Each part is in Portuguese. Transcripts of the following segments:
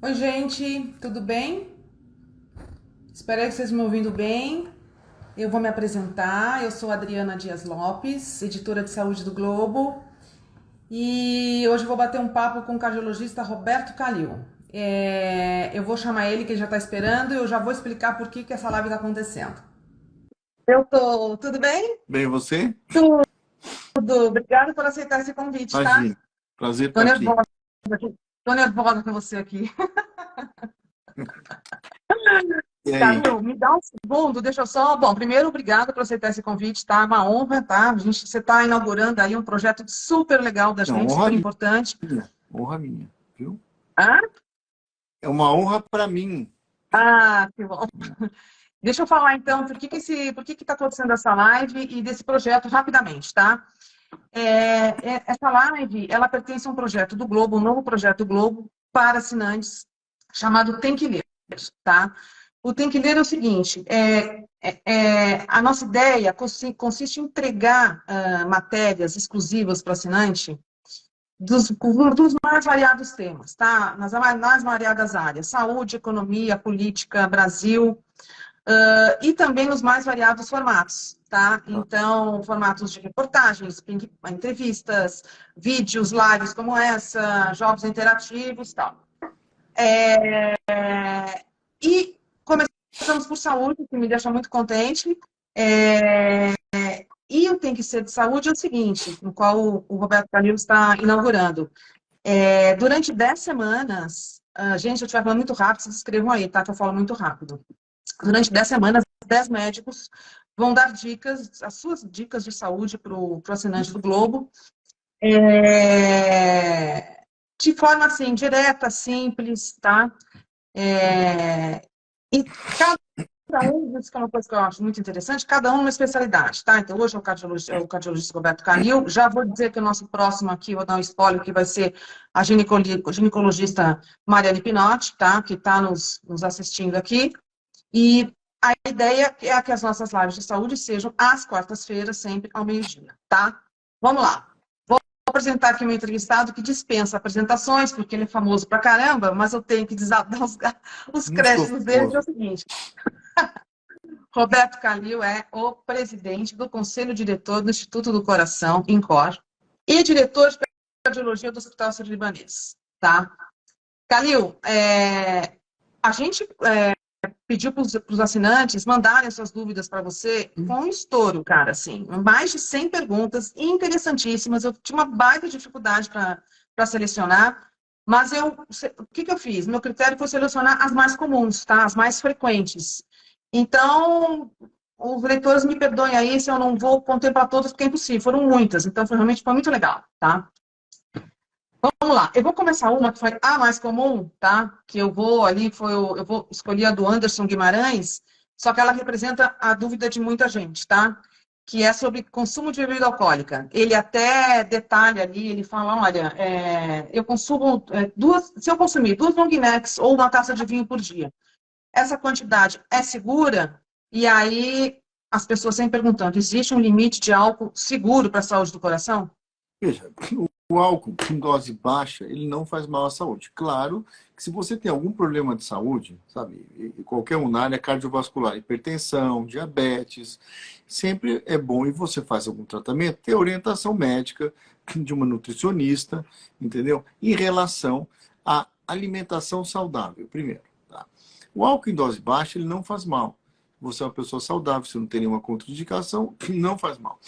Oi, gente, tudo bem? Espero que vocês me ouvindo bem. Eu vou me apresentar. Eu sou Adriana Dias Lopes, editora de saúde do Globo, e hoje eu vou bater um papo com o cardiologista Roberto Calil. Eu vou chamar ele, que ele já está esperando, e eu já vou explicar por que essa live está acontecendo. Eu tô, tudo bem? Bem, você? Tudo. Obrigada por aceitar esse convite, tá? Imagina. Prazer Tô estar aqui. nervosa aqui. Tô nervosa com você aqui. E aí? Camil, me dá um segundo, deixa eu só. Bom, primeiro, obrigada por aceitar esse convite, tá? É uma honra, tá? Você está inaugurando aí um projeto super legal da Não, gente, honra super importante. minha, viu? Ah, É uma honra para mim. que bom. Deixa eu falar então por que está acontecendo essa live e desse projeto rapidamente, tá? Essa live, ela pertence a um projeto do Globo, um novo projeto do Globo para assinantes, chamado Tem que Ler, tá? O Tem que Ler é o seguinte, a nossa ideia consiste em entregar matérias exclusivas para o assinante dos mais variados temas, tá? Nas mais variadas áreas, saúde, economia, política, Brasil, e também nos mais variados formatos, tá? Tá? Então, formatos de reportagens, entrevistas, vídeos, lives como essa, jogos interativos e tal. E começamos por saúde, que me deixa muito contente. É, e o Tem que Ser de Saúde é o seguinte, no qual o Roberto Calil está inaugurando. Durante 10 semanas, gente, se eu estiver falando muito rápido, vocês escrevam aí, tá? Que eu falo muito rápido. Durante 10 semanas, 10 médicos vão dar dicas, as suas dicas de saúde para o assinante do Globo, de forma assim, direta, simples, tá? E cada um, isso que é uma coisa que eu acho muito interessante, cada um uma especialidade, tá? Então, hoje é o cardiologista Roberto Calil, já vou dizer que o nosso próximo aqui, vou dar um spoiler, que vai ser a ginecologista Mariane Pinotti, tá? Que está nos assistindo aqui. E a ideia é que as nossas lives de saúde sejam às quartas-feiras, sempre ao meio-dia, tá? Vamos lá. Vou apresentar aqui o meu entrevistado, que dispensa apresentações, porque ele é famoso pra caramba, mas eu tenho que dar os Muito créditos dele, que é o famoso. seguinte. Roberto Calil é o presidente do Conselho Diretor do Instituto do Coração, INCOR, e diretor de cardiologia do Hospital Sírio-Libanês, tá? Calil, a gente pediu para os assinantes mandarem suas dúvidas para você com um estouro, cara, assim, mais de 100 perguntas interessantíssimas. Eu tinha uma baita dificuldade para selecionar, mas o que eu fiz? Meu critério foi selecionar as mais comuns, tá? As mais frequentes. Então, os leitores me perdoem aí se eu não vou contemplar todas, porque é impossível, foram muitas, então realmente foi muito legal, tá? Vamos lá, eu vou começar uma que foi a mais comum, tá? Que eu vou ali, eu vou escolher a do Anderson Guimarães, só que ela representa a dúvida de muita gente, tá? Que é sobre consumo de bebida alcoólica. Ele até detalha ali, ele fala, olha, eu consumo se eu consumir 2 long necks ou uma taça de vinho por dia, essa quantidade é segura? E aí as pessoas sempre perguntando, existe um limite de álcool seguro para a saúde do coração? Veja, o álcool em dose baixa, ele não faz mal à saúde. Claro que se você tem algum problema de saúde, sabe, e qualquer um na área cardiovascular, hipertensão, diabetes, sempre é bom, e você faz algum tratamento, ter orientação médica de uma nutricionista, entendeu? Em relação à alimentação saudável, primeiro. Tá? O álcool em dose baixa, ele não faz mal. Você é uma pessoa saudável, você não tem nenhuma contraindicação, não faz mal.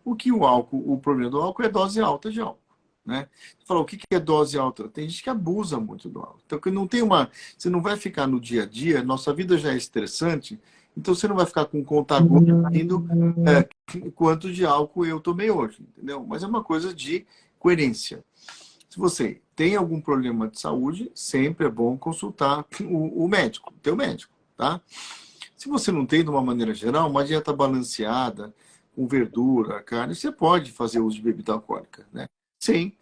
O problema do álcool é dose alta de álcool. Né? Você falou, o que é dose alta? Tem gente que abusa muito do álcool. Então, que não tem você não vai ficar no dia a dia, nossa vida já é estressante, então você não vai ficar com conta-gota indo quanto de álcool eu tomei hoje, entendeu? Mas é uma coisa de coerência. Se você tem algum problema de saúde, sempre é bom consultar o médico, o teu médico, tá? Se você não tem, de uma maneira geral, uma dieta balanceada, com verdura, carne, você pode fazer uso de bebida alcoólica, né? Sem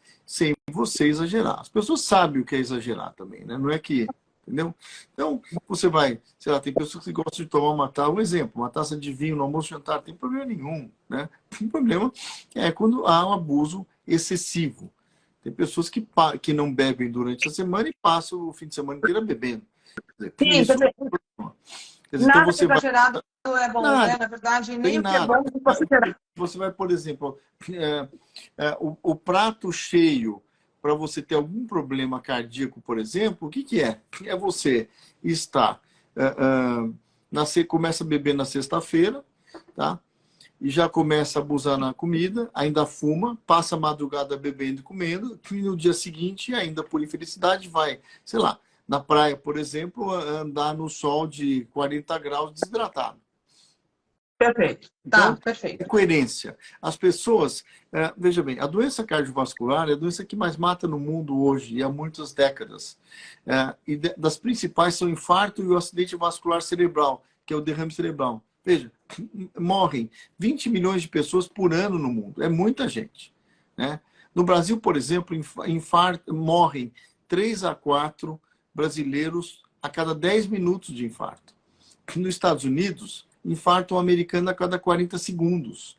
você exagerar. As pessoas sabem o que é exagerar também, né? Não é que, entendeu? Então, você vai, sei lá, tem pessoas que gostam de tomar um exemplo, uma taça de vinho no almoço jantar, não tem problema nenhum, né? O problema é quando há um abuso excessivo, Tem pessoas que não bebem durante a semana e passam o fim de semana inteiro bebendo. Quer dizer, Sim, isso, quer dizer, então nada que você vai... exagerado é bom, Nada, né? Na verdade, tem nem o que é nada. bom é considerado. Você vai, por exemplo, o prato cheio para você ter algum problema cardíaco, por exemplo, o que, que é? É você estar, começa a beber na sexta-feira, tá? E já começa a abusar na comida, ainda fuma, passa a madrugada bebendo e comendo, e no dia seguinte, ainda por infelicidade, vai, sei lá, na praia, por exemplo, andar no sol de 40 graus desidratado. Perfeito. Tá, Então, é perfeito. coerência. As pessoas, veja bem, a doença cardiovascular é a doença que mais mata no mundo hoje, e há muitas décadas. E das principais são o infarto e o acidente vascular cerebral, que é o derrame cerebral. Veja, morrem 20 milhões de pessoas por ano no mundo. É muita gente. Né? No Brasil, por exemplo, morrem 3 a 4 brasileiros a cada 10 minutos de infarto. Nos Estados Unidos, infarta um americano a cada 40 segundos.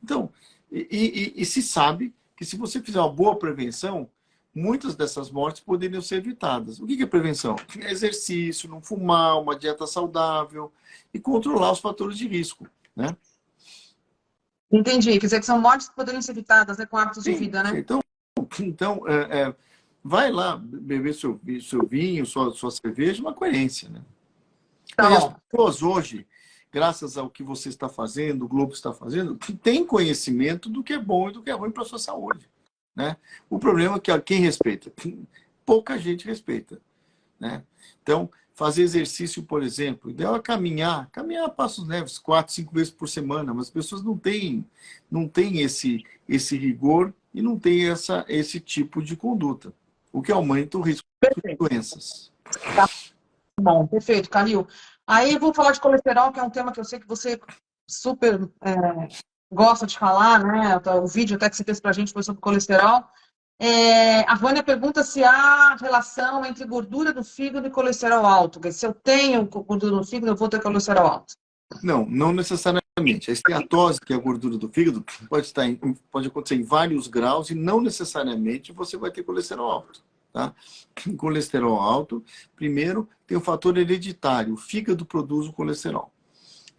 Então, e se sabe que se você fizer uma boa prevenção, muitas dessas mortes poderiam ser evitadas. O que é prevenção? É exercício, não fumar, uma dieta saudável e controlar os fatores de risco. Né? Entendi. Quer dizer que são mortes que poderiam ser evitadas, né, com hábitos de Sim, vida, né? então vai lá beber seu vinho, sua cerveja, uma coerência. Né? Tá E as bom. pessoas hoje, graças ao que você está fazendo, o Globo está fazendo, têm conhecimento do que é bom e do que é ruim para a sua saúde. Né? O problema é que quem respeita? Pouca gente respeita. Né? Então, fazer exercício, por exemplo, o ideal é caminhar a passos leves, 4, 5 vezes por semana, mas as pessoas não têm esse rigor e não têm esse tipo de conduta, o que aumenta o risco de Perfeito. doenças. Tá bom, perfeito, Calil. Aí eu vou falar de colesterol, que é um tema que eu sei que você super gosta de falar, né? O vídeo até que você fez pra gente foi sobre colesterol. A Vânia pergunta se há relação entre gordura do fígado e colesterol alto. Porque se eu tenho gordura no fígado, eu vou ter colesterol alto. Não necessariamente. A esteatose, que é a gordura do fígado, pode acontecer em vários graus e não necessariamente você vai ter colesterol alto. Tá? Colesterol alto, primeiro, tem o fator hereditário. O fígado produz o colesterol.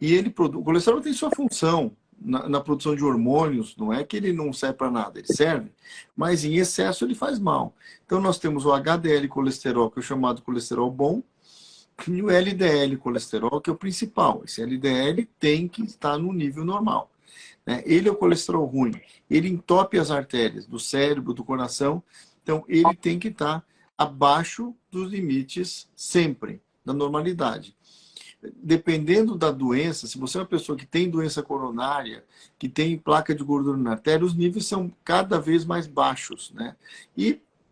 E o colesterol tem sua função na produção de hormônios, não é que ele não serve para nada, ele serve, mas em excesso ele faz mal. Então nós temos o HDL colesterol, que é o chamado colesterol bom, e o LDL colesterol, que é o principal. Esse LDL tem que estar no nível normal. Né? Ele é o colesterol ruim. Ele entope as artérias do cérebro, do coração. Então, ele tem que estar abaixo dos limites sempre, da normalidade. Dependendo da doença, se você é uma pessoa que tem doença coronária, que tem placa de gordura na artéria, os níveis são cada vez mais baixos. Né?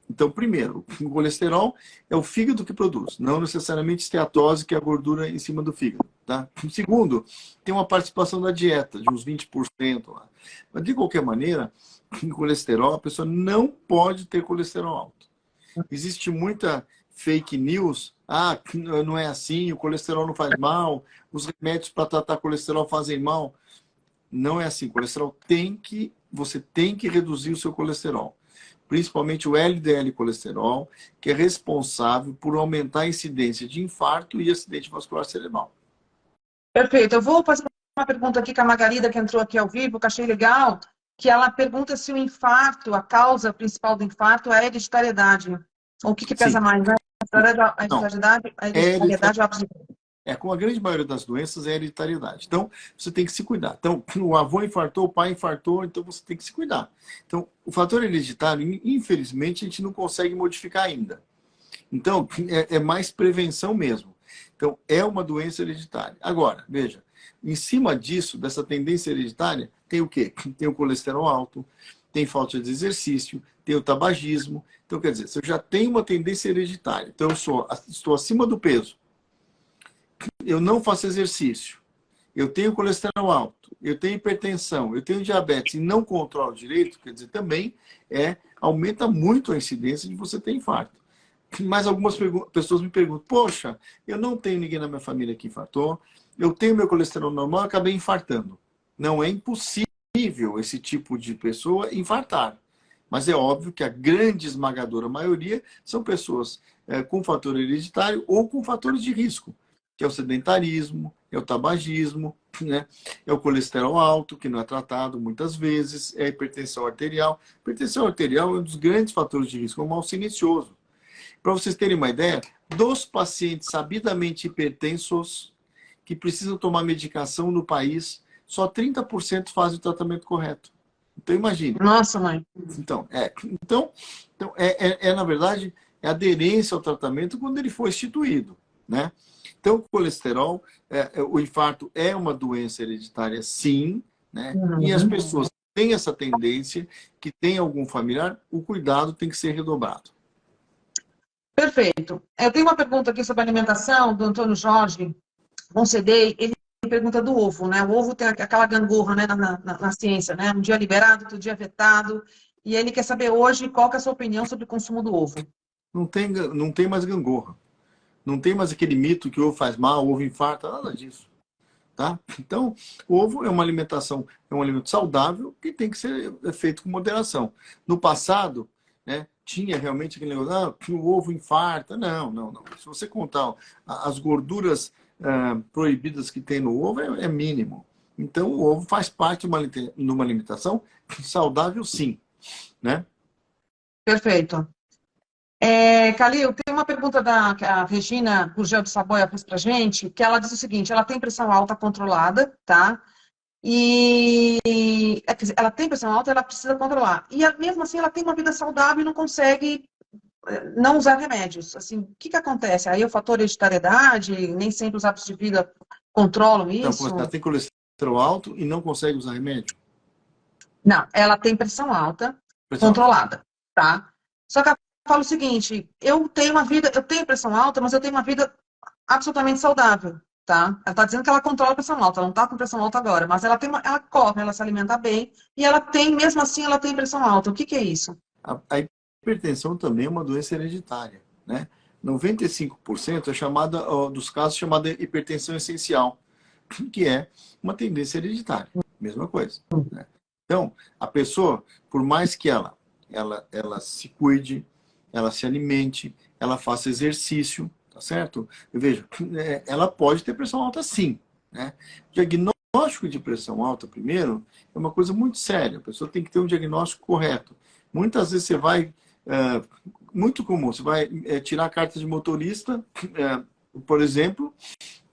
Então, primeiro, o colesterol é o fígado que produz, não necessariamente esteatose, que é a gordura em cima do fígado. Tá? Segundo, tem uma participação da dieta, de uns 20% lá. Mas, de qualquer maneira, em colesterol, a pessoa não pode ter colesterol alto. Existe muita fake news. Não é assim, o colesterol não faz mal, os remédios para tratar colesterol fazem mal. Não é assim. Você tem que reduzir o seu colesterol. Principalmente o LDL colesterol, que é responsável por aumentar a incidência de infarto e acidente vascular cerebral. Perfeito. Eu vou fazer uma pergunta aqui com a Margarida, que entrou aqui ao vivo, que achei legal, que ela pergunta se o infarto, a causa principal do infarto é a hereditariedade. O que pesa Sim. mais, né? A Não. hereditariedade ou a Com a grande maioria das doenças é hereditariedade. Então, você tem que se cuidar. Então, o avô infartou, o pai infartou, então você tem que se cuidar. Então, o fator hereditário, infelizmente, a gente não consegue modificar ainda. Então, é mais prevenção mesmo. Então, é uma doença hereditária. Agora, veja, em cima disso, dessa tendência hereditária, tem o quê? Tem o colesterol alto, tem falta de exercício, tem o tabagismo. Então, quer dizer, se eu já tenho uma tendência hereditária, então eu estou acima do peso, eu não faço exercício, eu tenho colesterol alto, eu tenho hipertensão, eu tenho diabetes e não controlo direito, quer dizer, também aumenta muito a incidência de você ter infarto. Mas algumas pessoas me perguntam, poxa, eu não tenho ninguém na minha família que infartou, eu tenho meu colesterol normal, acabei infartando. Não é impossível esse tipo de pessoa infartar. Mas é óbvio que a grande esmagadora maioria são pessoas com fator hereditário ou com fatores de risco, que é o sedentarismo, é o tabagismo, né? É o colesterol alto, que não é tratado muitas vezes, é a hipertensão arterial. Hipertensão arterial é um dos grandes fatores de risco, é um mal silencioso. Para vocês terem uma ideia, dos pacientes sabidamente hipertensos que precisam tomar medicação no país, só 30% fazem o tratamento correto. Então, imagine. Nossa, mãe. Na verdade, é aderência ao tratamento quando ele foi instituído, né? Então, o colesterol, o infarto é uma doença hereditária, sim, né? E as pessoas que têm essa tendência, que tem algum familiar, o cuidado tem que ser redobrado. Perfeito. Eu tenho uma pergunta aqui sobre alimentação, do Antônio Jorge Concedei. Ele pergunta do ovo, né? O ovo tem aquela gangorra, né, na ciência, né? Um dia liberado, outro dia vetado. E ele quer saber hoje qual que é a sua opinião sobre o consumo do ovo. Não tem mais gangorra. Não tem mais aquele mito que o ovo faz mal, o ovo infarta, nada disso. Tá? Então, o ovo é uma alimentação, é um alimento saudável que tem que ser feito com moderação. No passado, né, tinha realmente aquele negócio, que o ovo infarta. Não. Se você contar as gorduras proibidas que tem no ovo, é mínimo. Então, o ovo faz parte de uma alimentação saudável, sim. Né? Perfeito. Calil, tem uma pergunta que a Regina Gurgel de Saboia fez pra gente, que ela diz o seguinte: ela tem pressão alta controlada, tá? E quer dizer, ela tem pressão alta, ela precisa controlar. E mesmo assim, ela tem uma vida saudável e não consegue não usar remédios. Assim, o que acontece? Aí o fator hereditariedade, nem sempre os hábitos de vida controlam isso? Então, ela tem colesterol alto e não consegue usar remédio? Não, ela tem pressão alta controlada, tá? Só que ela fala o seguinte: eu tenho pressão alta, mas eu tenho uma vida absolutamente saudável, tá? Ela está dizendo que ela controla a pressão alta, ela não está com pressão alta agora, mas ela corre, ela se alimenta bem, e mesmo assim, ela tem pressão alta. O que é isso? A hipertensão também é uma doença hereditária, né? 95% é chamada, dos casos, chamada hipertensão essencial, que é uma tendência hereditária. Mesma coisa, né? Então, a pessoa, por mais que ela se cuide, ela se alimente, ela faça exercício, tá certo? Veja, ela pode ter pressão alta, sim, né? O diagnóstico de pressão alta, primeiro, é uma coisa muito séria. A pessoa tem que ter um diagnóstico correto. Muitas vezes você vai, muito comum, você vai tirar a carta de motorista, por exemplo,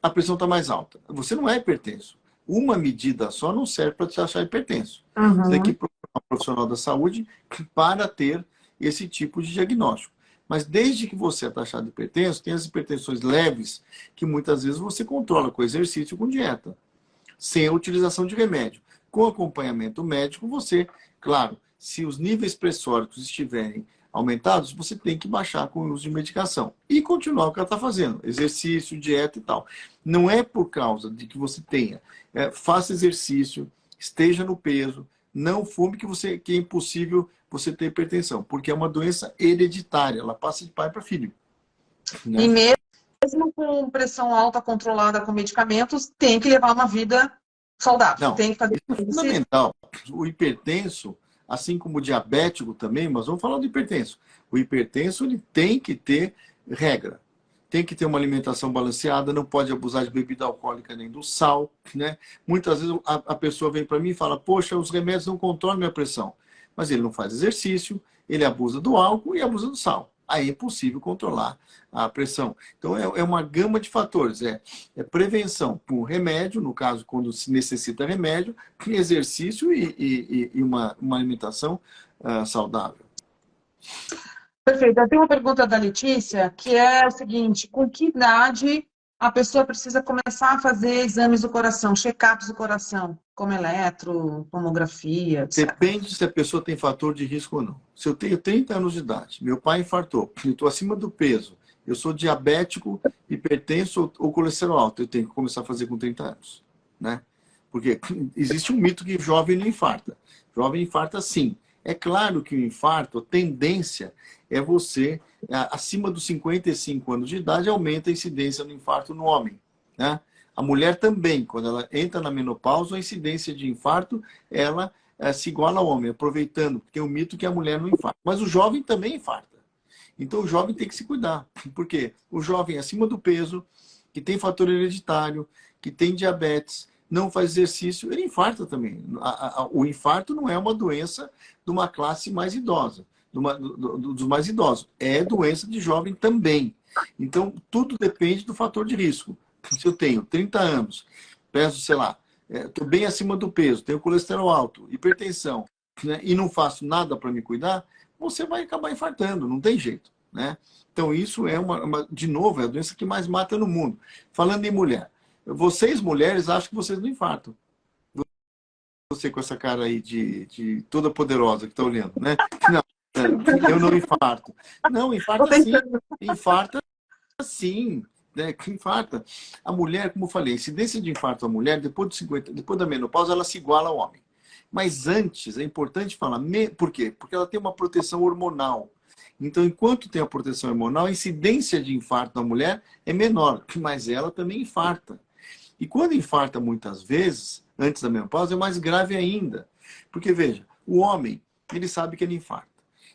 a pressão está mais alta. Você não é hipertenso. Uma medida só não serve para te achar hipertenso. Você tem que procurar um profissional da saúde para ter esse tipo de diagnóstico. Mas desde que você é taxado hipertenso, tem as hipertensões leves, que muitas vezes você controla com exercício e com dieta, sem a utilização de remédio. Com acompanhamento médico, você, claro, se os níveis pressóricos estiverem aumentados, você tem que baixar com o uso de medicação. E continuar o que ela está fazendo, exercício, dieta e tal. Não é por causa de que você tenha, faça exercício, esteja no peso, não fume, que é impossível você ter hipertensão, porque é uma doença hereditária, ela passa de pai para filho. Né? E mesmo com pressão alta controlada com medicamentos, tem que levar uma vida saudável. Não, tem que fazer isso é fundamental. O hipertenso, assim como o diabético também, mas vamos falar do hipertenso. O hipertenso, ele tem que ter regra. Tem que ter uma alimentação balanceada, não pode abusar de bebida alcoólica nem do sal, né? Muitas vezes a pessoa vem para mim e fala: poxa, os remédios não controlam minha pressão. Mas ele não faz exercício, ele abusa do álcool e abusa do sal. Aí é impossível controlar a pressão. Então, é uma gama de fatores. É prevenção por remédio, no caso, quando se necessita remédio, exercício e uma alimentação saudável. Perfeito. Eu tenho uma pergunta da Letícia, que é o seguinte: com que idade a pessoa precisa começar a fazer exames do coração, check-ups do coração, como eletro, tomografia, etc. Depende se a pessoa tem fator de risco ou não. Se eu tenho 30 anos de idade, meu pai infartou, eu estou acima do peso, eu sou diabético, hipertenso ou colesterol alto, eu tenho que começar a fazer com 30 anos. Né? Porque existe um mito que jovem não infarta. Jovem infarta sim. É claro que o infarto, a tendência é você, acima dos 55 anos de idade, aumenta a incidência do infarto no homem. Né? A mulher também, quando ela entra na menopausa, a incidência de infarto, ela se iguala ao homem, aproveitando, porque tem um mito que a mulher não infarta. Mas o jovem também infarta. Então o jovem tem que se cuidar. Por quê? O jovem acima do peso, que tem fator hereditário, que tem diabetes, não faz exercício, ele infarta também. O infarto não é uma doença de uma classe mais idosa, dos mais idosos. É doença de jovem também. Então, tudo depende do fator de risco. Se eu tenho 30 anos, peso, sei lá, estou bem acima do peso, tenho colesterol alto, hipertensão, né, e não faço nada para me cuidar, você vai acabar infartando, não tem jeito, né? Então, isso é de novo, é a doença que mais mata no mundo. Falando em mulher, vocês, mulheres, acham que vocês não infartam. Você com essa cara aí de toda poderosa que está olhando, né? Não, eu não infarto. Não, infarta sim. Infarta sim. Né? Que infarta. A mulher, como eu falei, a incidência de infarto da mulher, depois da menopausa, ela se iguala ao homem. Mas antes, é importante falar, por quê? Porque ela tem uma proteção hormonal. Então, enquanto tem a proteção hormonal, a incidência de infarto da mulher é menor, mas ela também infarta. E quando infarta muitas vezes, antes da menopausa, é mais grave ainda. Porque, veja, o homem, ele sabe que ele infarta.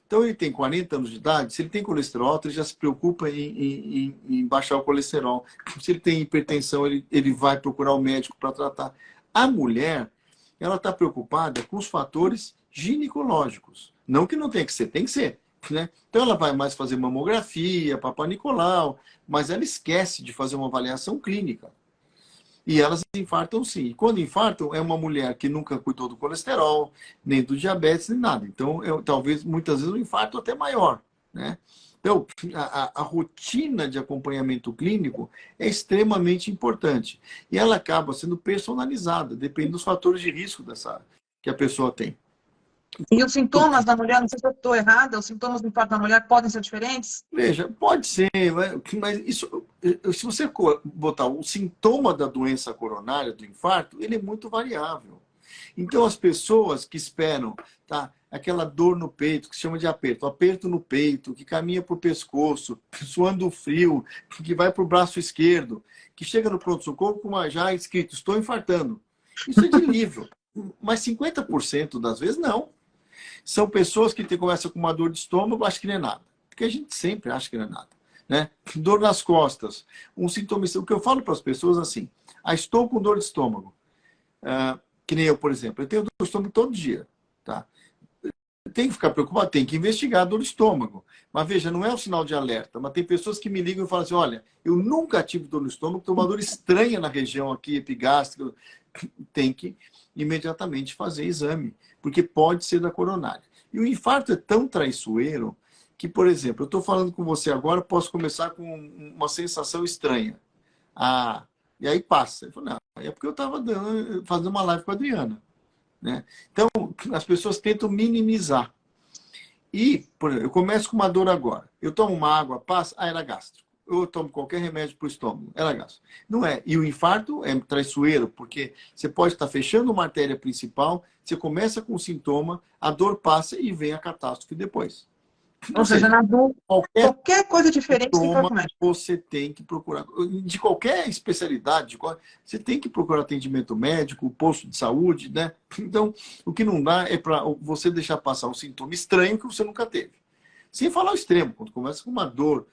Então, ele tem 40 anos de idade, se ele tem colesterol alto, ele já se preocupa em baixar o colesterol. Se ele tem hipertensão, ele vai procurar o médico para tratar. A mulher, ela está preocupada com os fatores ginecológicos. Não que não tenha que ser, tem que ser. Né? Então, ela vai mais fazer mamografia, Papa Nicolau, mas ela esquece de fazer uma avaliação clínica. E elas infartam sim. E quando infartam, é uma mulher que nunca cuidou do colesterol, nem do diabetes, nem nada. Então, talvez, muitas vezes, um infarto até maior. Né? Então, a rotina de acompanhamento clínico é extremamente importante. E ela acaba sendo personalizada, dependendo dos fatores de risco que a pessoa tem. E os sintomas da mulher, não sei se eu estou errada, os sintomas do infarto da mulher podem ser diferentes? Veja, pode ser, mas isso, se você botar o sintoma da doença coronária, do infarto, ele é muito variável. Então, as pessoas que esperam, tá, aquela dor no peito, que se chama de aperto no peito, que caminha para o pescoço, suando frio, que vai para o braço esquerdo, que chega no pronto-socorro com já escrito, estou infartando. Isso é de livro. Mas 50% das vezes, não. São pessoas que começam com uma dor de estômago, acho que não é nada. Porque a gente sempre acha que não é nada. Né? Dor nas costas. Um sintoma. O que eu falo para as pessoas assim, estou com dor de estômago. Que nem eu, por exemplo. Eu tenho dor de estômago todo dia. Tá? Tem que ficar preocupado, tem que investigar a dor de estômago. Mas veja, não é um sinal de alerta. Mas tem pessoas que me ligam e falam assim, olha, eu nunca tive dor no estômago, tenho uma dor estranha na região aqui, epigástrica. Tem que imediatamente fazer exame, porque pode ser da coronária. E o infarto é tão traiçoeiro que, por exemplo, eu estou falando com você agora, posso começar com uma sensação estranha. E aí passa. Eu falo, não, é porque eu estava fazendo uma live com a Adriana. Né? Então, as pessoas tentam minimizar. E, por exemplo, eu começo com uma dor agora. Eu tomo uma água, passa, era gástrico. Eu tomo qualquer remédio para o estômago, era gástrico. Não é. E o infarto é traiçoeiro, porque você pode estar fechando uma artéria principal, você começa com o sintoma, a dor passa e vem a catástrofe depois. Ou seja, na dor, qualquer coisa diferente tem que procurar. Você tem que procurar. De qualquer especialidade, você tem que procurar atendimento médico, posto de saúde, né? Então, o que não dá é para você deixar passar um sintoma estranho que você nunca teve. Sem falar o extremo, quando começa com uma dor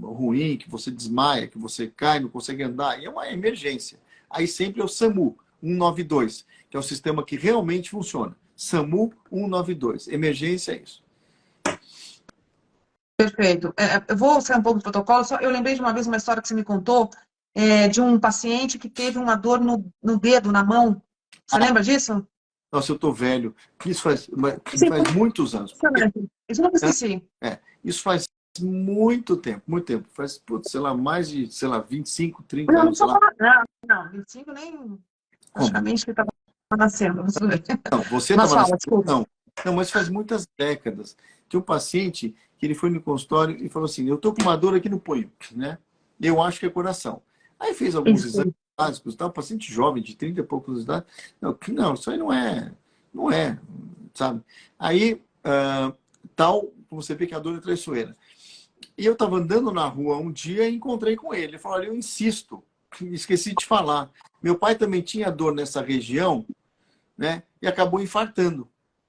ruim, que você desmaia, que você cai, não consegue andar, e é uma emergência. Aí sempre é o SAMU 192, que é o sistema que realmente funciona. SAMU 192. Emergência é isso. Perfeito. Eu vou sair um pouco do protocolo, só eu lembrei de uma vez uma história que você me contou, de um paciente que teve uma dor no dedo, na mão. Você lembra disso? Nossa, eu tô velho. Isso faz muitos anos. Isso eu não esqueci. Isso faz muito tempo, muito tempo. Faz, putz, sei lá, mais de, 25, 30 não, anos. Sei lá. Não, 25 nem praticamente que estava nascendo. Não, você estava nascendo. Não, mas faz muitas décadas. Tinha um paciente que ele foi no consultório e falou assim, eu tô com uma dor aqui no punho, né? Eu acho que é coração. Aí fez alguns exames básicos, um paciente jovem, de 30 e poucos anos de idade. Não, isso aí não é, sabe? Aí, como você vê que a dor é traiçoeira. E eu estava andando na rua um dia e encontrei com ele. Ele falou, olha, eu insisto, esqueci de falar. Meu pai também tinha dor nessa região, né? E acabou infartando.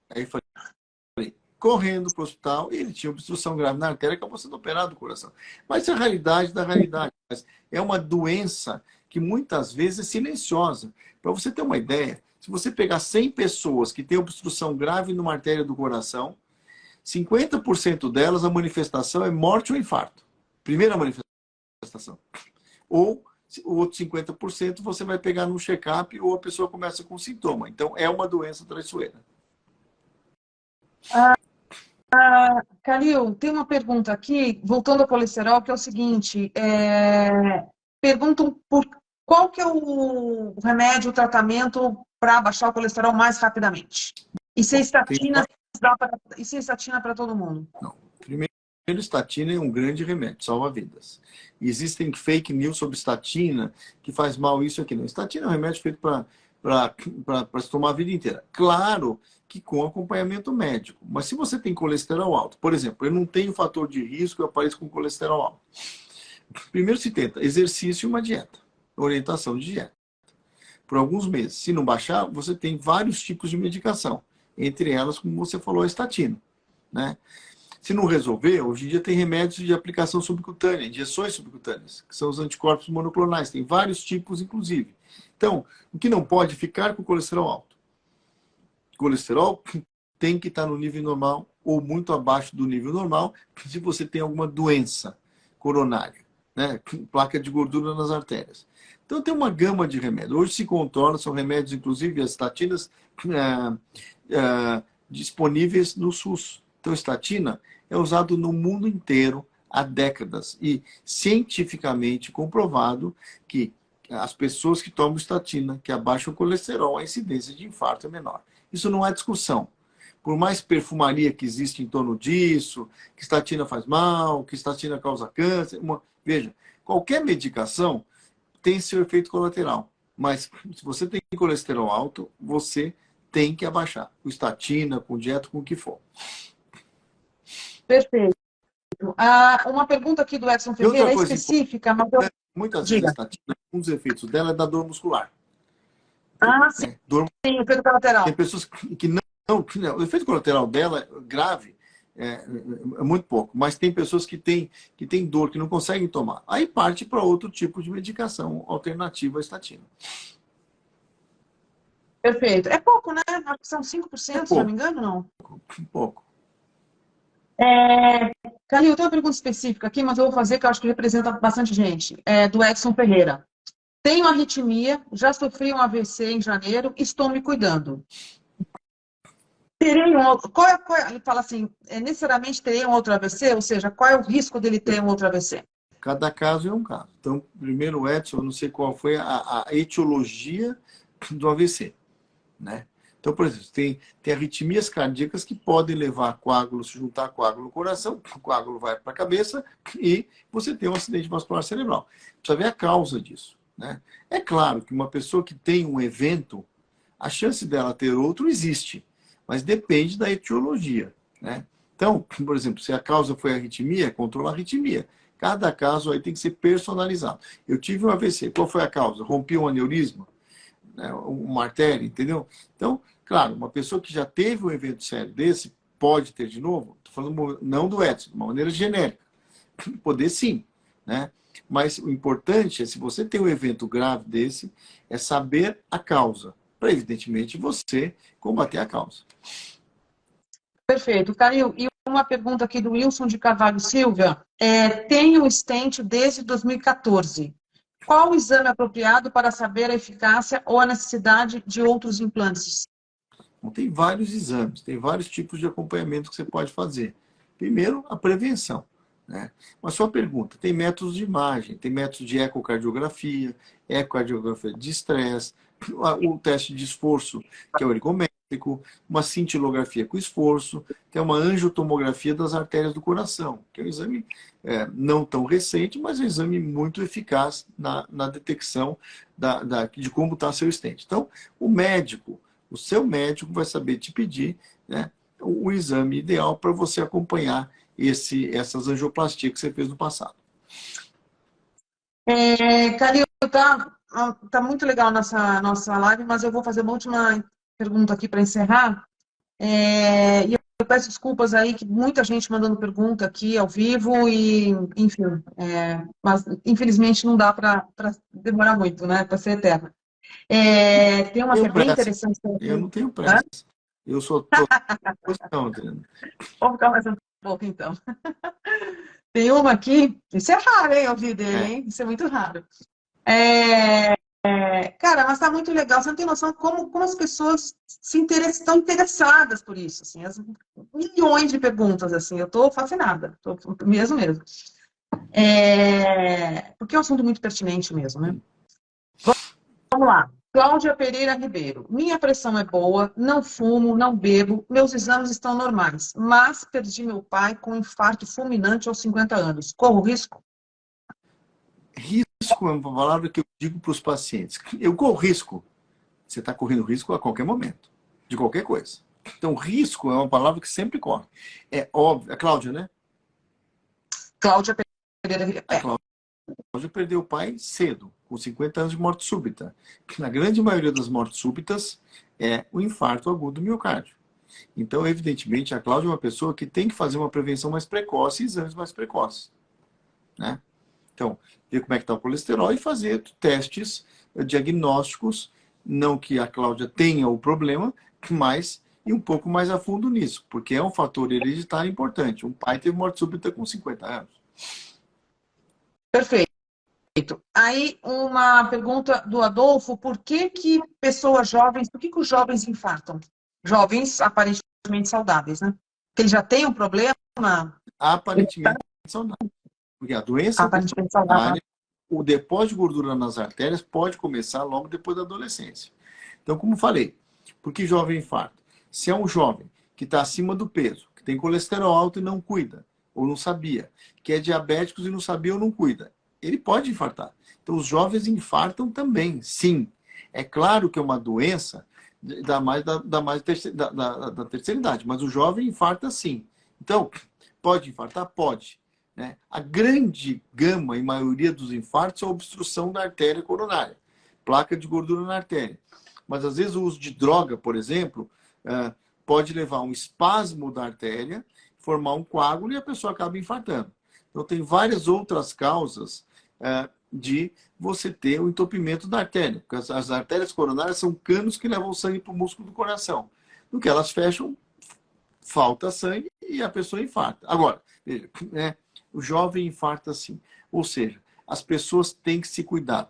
Aí falei, correndo para o hospital, e ele tinha obstrução grave na artéria, acabou sendo operado do coração. Mas é a realidade da realidade. É uma doença que muitas vezes é silenciosa. Para você ter uma ideia, se você pegar 100 pessoas que têm obstrução grave numa artéria do coração, 50% delas, a manifestação é morte ou infarto. Primeira manifestação. Ou o outro 50% você vai pegar no check-up ou a pessoa começa com sintoma. Então, é uma doença traiçoeira. Calil, tem uma pergunta aqui, voltando ao colesterol, que é o seguinte, perguntam por qual que é o remédio, o tratamento para baixar o colesterol mais rapidamente? E se a estatina para todo mundo? Não. Primeiro, estatina é um grande remédio, salva vidas. E existem fake news sobre estatina, que faz mal isso aqui. Não. Estatina é um remédio feito para se tomar a vida inteira. Claro que com acompanhamento médico. Mas se você tem colesterol alto, por exemplo, eu não tenho fator de risco, eu apareço com colesterol alto. Primeiro se tenta exercício e uma dieta, orientação de dieta. Por alguns meses. Se não baixar, você tem vários tipos de medicação. Entre elas, como você falou, a estatina, né? Se não resolver, hoje em dia tem remédios de aplicação subcutânea, injeções subcutâneas, que são os anticorpos monoclonais. Tem vários tipos, inclusive. Então, o que não pode ficar com o colesterol alto? O colesterol tem que estar no nível normal ou muito abaixo do nível normal se você tem alguma doença coronária, né? Placa de gordura nas artérias. Então, tem uma gama de remédios. Hoje se controla, são remédios, inclusive as estatinas, disponíveis no SUS. Então, estatina é usado no mundo inteiro há décadas e cientificamente comprovado que as pessoas que tomam estatina, que abaixam o colesterol, a incidência de infarto é menor. Isso não é discussão. Por mais perfumaria que existe em torno disso, que estatina faz mal, que estatina causa câncer, veja, qualquer medicação tem seu efeito colateral. Mas se você tem colesterol alto, você tem que abaixar. Com estatina, com dieta, com o que for. Perfeito. Uma pergunta aqui do Edson Ferreira é específica, mas eu... Muitas vezes a estatina, um dos efeitos dela é da dor muscular. Sim. Sim, efeito colateral. Tem pessoas que não... O efeito colateral dela, grave, é muito pouco. Mas tem pessoas que têm dor, que não conseguem tomar. Aí parte para outro tipo de medicação alternativa à estatina. Perfeito. É pouco, né? São 5%, se não me engano, não? Pouco. Calil, eu tenho uma pergunta específica aqui, mas eu vou fazer, que eu acho que representa bastante gente. Do Edson Ferreira. Tenho arritmia, já sofri um AVC em janeiro, estou me cuidando. Terei um outro... Ele fala assim, necessariamente terei um outro AVC? Ou seja, qual é o risco dele ter um outro AVC? Cada caso é um caso. Então, primeiro, Edson, eu não sei qual foi a etiologia do AVC, né? Então, por exemplo, tem arritmias cardíacas que podem levar coágulo, se juntar coágulo no coração, o coágulo vai para a cabeça e você tem um acidente vascular cerebral. Precisa ver a causa disso, né? É claro que uma pessoa que tem um evento, a chance dela ter outro existe, mas depende da etiologia, né? Então, por exemplo, se a causa foi arritmia, controla a arritmia. Cada caso aí tem que ser personalizado. Eu tive um AVC, qual foi a causa? Rompi um aneurisma? Uma artéria, entendeu? Então, claro, uma pessoa que já teve um evento sério desse, pode ter de novo? Estou falando não do Edson, de uma maneira genérica. Poder sim, né? Mas o importante é, se você tem um evento grave desse, é saber a causa, para, evidentemente, você combater a causa. Perfeito. Calil, e uma pergunta aqui do Wilson de Carvalho Silva. Tenho stent desde 2014. Qual o exame apropriado para saber a eficácia ou a necessidade de outros implantes? Então, tem vários exames, tem vários tipos de acompanhamento que você pode fazer. Primeiro, a prevenção, né? Mas só pergunta, tem métodos de imagem, tem métodos de ecocardiografia de estresse, o teste de esforço, que é o ergométrico, uma cintilografia com esforço, tem uma angiotomografia das artérias do coração, que é um exame não tão recente, mas é um exame muito eficaz na detecção de como está seu stent. Então, o seu médico vai saber te pedir, né, o exame ideal para você acompanhar essas angioplastias que você fez no passado. Calil, tá muito legal nossa live, mas eu vou fazer uma última pergunta aqui para encerrar. E eu peço desculpas aí, que muita gente mandando pergunta aqui ao vivo, e, enfim, mas infelizmente não dá para demorar muito, né? Para ser eterna. Tem uma que é bem interessante. Eu não tenho Hã? pressa. Eu só estou à disposição, Adriana. Vamos ficar mais um pouco, então. Tem uma aqui, isso é raro, hein, ouvir dele, hein? Isso é muito raro. Cara, mas tá muito legal. Você não tem noção como as pessoas estão interessadas por isso, assim, milhões de perguntas, assim. Eu tô fascinada, tô mesmo. Porque é um assunto muito pertinente mesmo, né? Vamos lá. Cláudia Pereira Ribeiro. Minha pressão é boa, não fumo, não bebo, meus exames estão normais, mas perdi meu pai com infarto fulminante aos 50 anos. Corro risco? Risco é uma palavra que eu digo para os pacientes. Eu corro risco. Você está correndo risco a qualquer momento, de qualquer coisa. Então, risco é uma palavra que sempre corre. É óbvio. A Cláudia, né? Cláudia Pereira Ribeiro. A Cláudia perdeu o pai cedo, com 50 anos de morte súbita. Na grande maioria das mortes súbitas é o infarto agudo do miocárdio. Então, evidentemente, a Cláudia é uma pessoa que tem que fazer uma prevenção mais precoce e exames mais precoces, né? Então, ver como é que está o colesterol e fazer testes diagnósticos, não que a Cláudia tenha o problema, mas ir um pouco mais a fundo nisso, porque é um fator hereditário importante. Um pai teve morte súbita com 50 anos. Perfeito. Aí, uma pergunta do Adolfo: por que os jovens infartam? Jovens aparentemente saudáveis, né? Porque eles já têm um problema? Aparentemente saudável. Porque a doença Aparentemente saudável. o depósito de gordura nas artérias pode começar logo depois da adolescência. Então, como falei, por que jovem infarto? Se é um jovem que está acima do peso, que tem colesterol alto e não cuida, ou não sabia, que é diabético e não sabia ou não cuida, ele pode infartar. Então, os jovens infartam também, sim. É claro que é uma doença da terceira idade, mas o jovem infarta sim. Então, pode infartar? Pode. Né? A grande gama e maioria dos infartos é a obstrução da artéria coronária, placa de gordura na artéria. Mas, às vezes, o uso de droga, por exemplo, pode levar a um espasmo da artéria, formar um coágulo e a pessoa acaba infartando. Então, tem várias outras causas de você ter o entupimento da artéria. Porque as artérias coronárias são canos que levam sangue para o músculo do coração. No que elas fecham, falta sangue e a pessoa infarta. Agora, veja, o jovem infarta sim. Ou seja, as pessoas têm que se cuidar.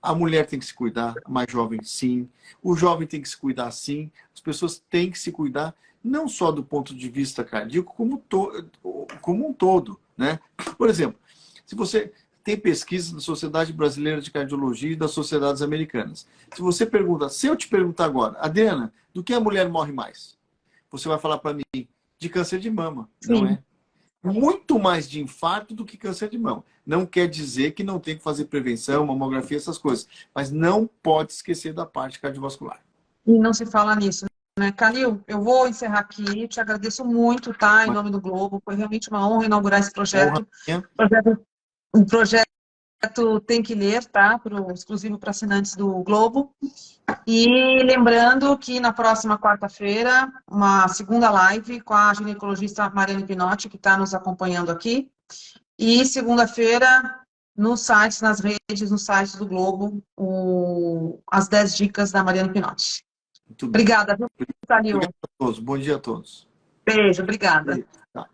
A mulher tem que se cuidar, a mais jovem sim. O jovem tem que se cuidar sim. As pessoas têm que se cuidar, não só do ponto de vista cardíaco, como um todo. Né? Por exemplo, se você tem pesquisas da Sociedade Brasileira de Cardiologia e das sociedades americanas. Se você pergunta, se eu te perguntar agora, Adriana, do que a mulher morre mais? Você vai falar para mim, de câncer de mama, Sim. não é? Muito mais de infarto do que câncer de mama. Não quer dizer que não tem que fazer prevenção, mamografia, essas coisas. Mas não pode esquecer da parte cardiovascular. E não se fala nisso, né? Calil, eu vou encerrar aqui. Te agradeço muito, tá? Em nome do Globo. Foi realmente uma honra inaugurar esse projeto. Um projeto Tem que Ler, tá? Exclusivo para assinantes do Globo. E lembrando que na próxima quarta-feira, uma segunda live com a ginecologista Mariane Pinotti, que está nos acompanhando aqui. E segunda-feira, nos sites do Globo, as 10 dicas da Mariane Pinotti. Muito bem. Obrigada, viu, Calil? Obrigado a todos. Bom dia a todos. Beijo, obrigada. Tá.